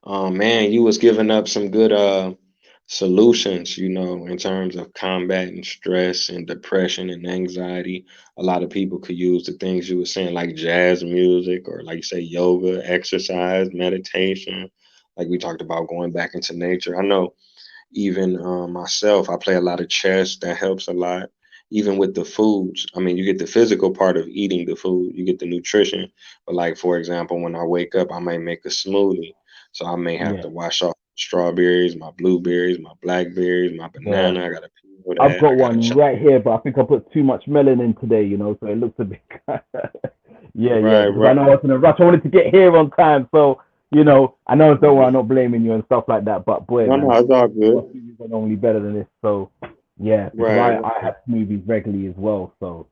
Man, you was giving up some good solutions, in terms of combating stress and depression and anxiety. A lot of people could use the things you were saying, like jazz music or like you say, yoga, exercise, meditation. Like we talked about going back into nature. I know even myself, I play a lot of chess. That helps a lot. Even with the foods, I mean, you get the physical part of eating the food, you get the nutrition. But like for example, when I wake up, I might make a smoothie. So I may have Yeah, to wash off strawberries, my blueberries, my blackberries, my yeah. banana. I gotta peel I've that. got I gotta one chop. right here, but I think I put too much melanin today, so it looks a bit. Yeah, Right, because I right. know I was in a rush. I wanted to get here on time, so I know. Don't worry, I'm not blaming you and stuff like that. But boy, No, no, man, it's all good. my smoothies are normally better than this. So yeah, because Right, I right. have smoothies regularly as well. So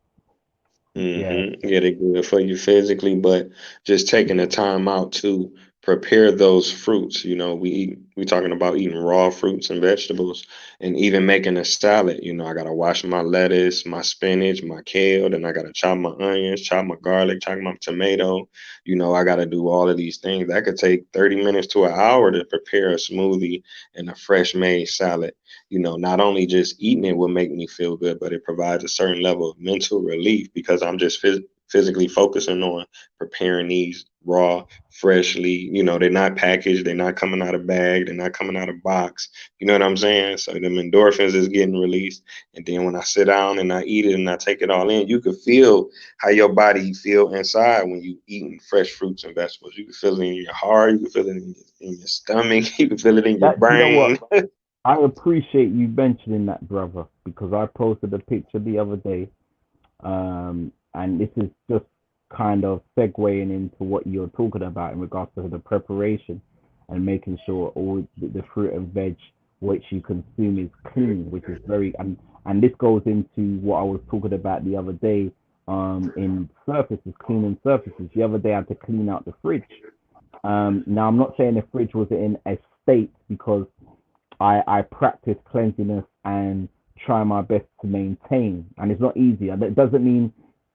yeah, Yeah, they're good for you physically, but just taking the time out to prepare those fruits. We talking about eating raw fruits and vegetables, and even making a salad. I gotta wash my lettuce, my spinach, my kale, then I gotta chop my onions, chop my garlic, chop my tomato. I gotta do all of these things. That could take 30 minutes to an hour to prepare a smoothie and a fresh made salad. Not only just eating it will make me feel good, but it provides a certain level of mental relief because I'm just physically focusing on preparing these raw, freshly. They're not packaged, they're not coming out of bag, they're not coming out of box. You know what I'm saying? So them endorphins is getting released, and then when I sit down and I eat it and I take it all in, you can feel how your body feel inside when you eating fresh fruits and vegetables. You can feel it in your heart, you can feel it in your stomach, you can feel it in your you know brain. what? I appreciate you mentioning that, brother, because I posted a picture the other day. And this is just kind of segueing into what you're talking about in regards to the preparation and making sure all the fruit and veg which you consume is clean, which is very and this goes into what I was talking about the other day in surfaces, cleaning surfaces. The other day I had to clean out the fridge. Now I'm not saying the fridge was in a state because I practice cleanliness and try my best to maintain. And it's not easy. And it doesn't mean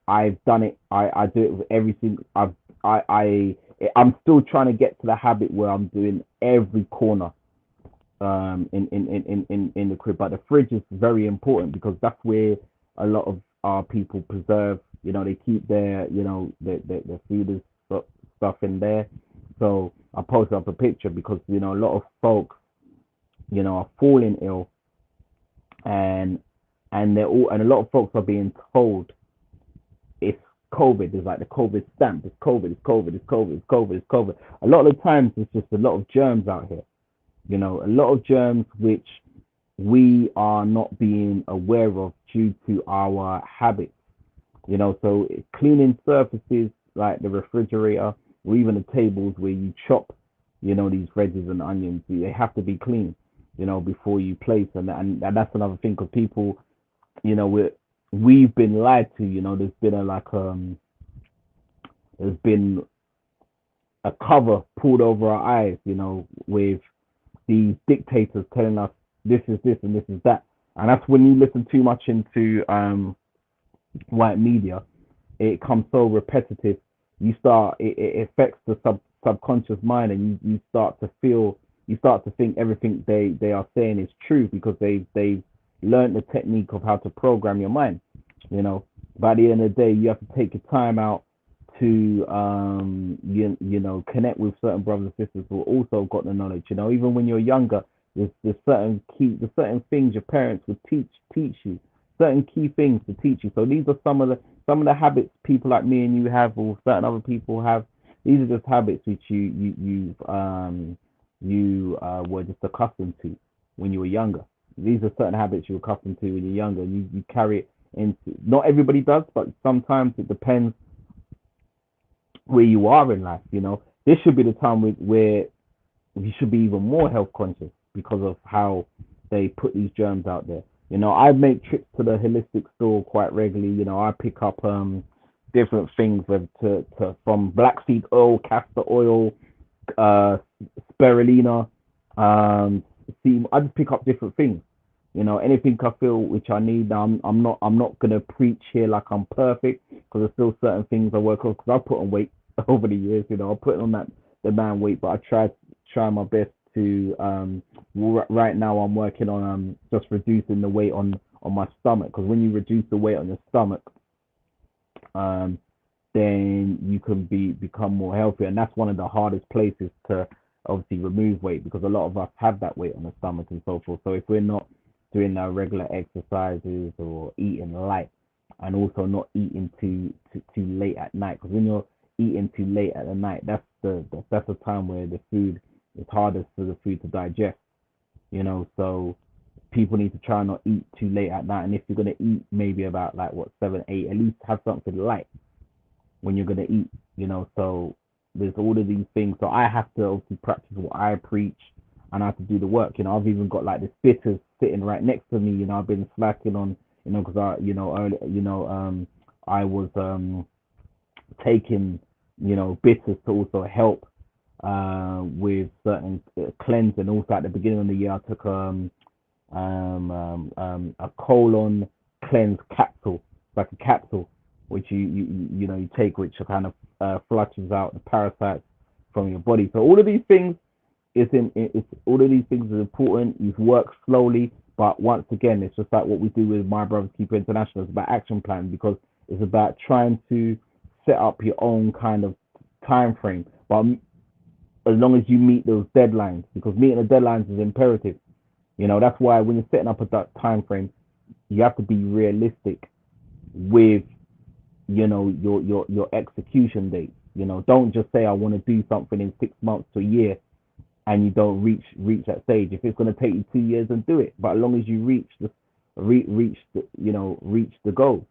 I've done it. I do it with everything. I'm still trying to get to the habit where I'm doing every corner in the crib. But the fridge is very important because that's where a lot of our people preserve. They keep their food and stuff in there. So I posted up a picture because a lot of folks are falling ill, and and a lot of folks are being told it's COVID. It's like the COVID stamp. It's COVID. It's COVID. It's COVID. It's COVID. It's COVID. A lot of the times, it's just a lot of germs out here. A lot of germs which we are not being aware of due to our habits. So cleaning surfaces like the refrigerator or even the tables where you chop, these veggies and onions, they have to be clean, before you place them. And that's another thing because people, we've been lied to. There's been there's been a cover pulled over our eyes, with these dictators telling us this is this and this is that. And that's when you listen too much into white media, it comes so repetitive. It affects the subconscious mind, and you start to feel, you start to think everything they are saying is true because they've learned the technique of how to program your mind. You know, by the end of the day, you have to take your time out to connect with certain brothers and sisters who also got the knowledge. Even when you're younger, there's certain things your parents would teach you, certain key things to teach you. So these are some of the habits people like me and you have, or certain other people have. These are just habits which you were just accustomed to when you were younger. These are certain habits you're accustomed to when you're younger. You carry it into. Not everybody does, but sometimes it depends where you are in life. This should be the time where you should be even more health conscious because of how they put these germs out there. I make trips to the holistic store quite regularly. I pick up different things from black seed oil, castor oil, uh, spirulina. Um, I just pick up different things. Anything I feel which I need. I'm not gonna preach here like I'm perfect because there's still certain things I work on because I put on weight over the years. I put on that the man weight, but I try. try my best to right now I'm working on just reducing the weight on my stomach, because when you reduce the weight on your stomach, um then you can become more healthy, and that's one of the hardest places to obviously remove weight, because a lot of us have that weight on the stomach and so forth. So if we're not doing our regular exercises or eating light, and also not eating too late at night, because when you're eating too late at the night, that's the time where the food is hardest for the food to digest. So people need to try not eat too late at night, and if you're gonna eat, maybe about like what 7, 8, at least have something light when you're gonna eat. So there's all of these things. So I have to obviously practice what I preach, and I have to do the work. I've even got like this bitters sitting right next to me. I've been slacking on, because early, I was taking, bitters to also help with certain cleansing. Also at the beginning of the year, I took a colon cleanse capsule, like a capsule, which you take, which kind of flushes out the parasites from your body. So all of these things it's all of these things are important. You work slowly, but once again, it's just like what we do with My Brothers Keeper International. It's about action plan, because it's about trying to set up your own kind of time frame. But as long as you meet those deadlines, because meeting the deadlines is imperative. That's why when you're setting up a time frame, you have to be realistic with your execution date. Don't just say I want to do something in 6 months to a year, and you don't reach that stage. If it's going to take you 2 years, then do it. But as long as you reach the goal.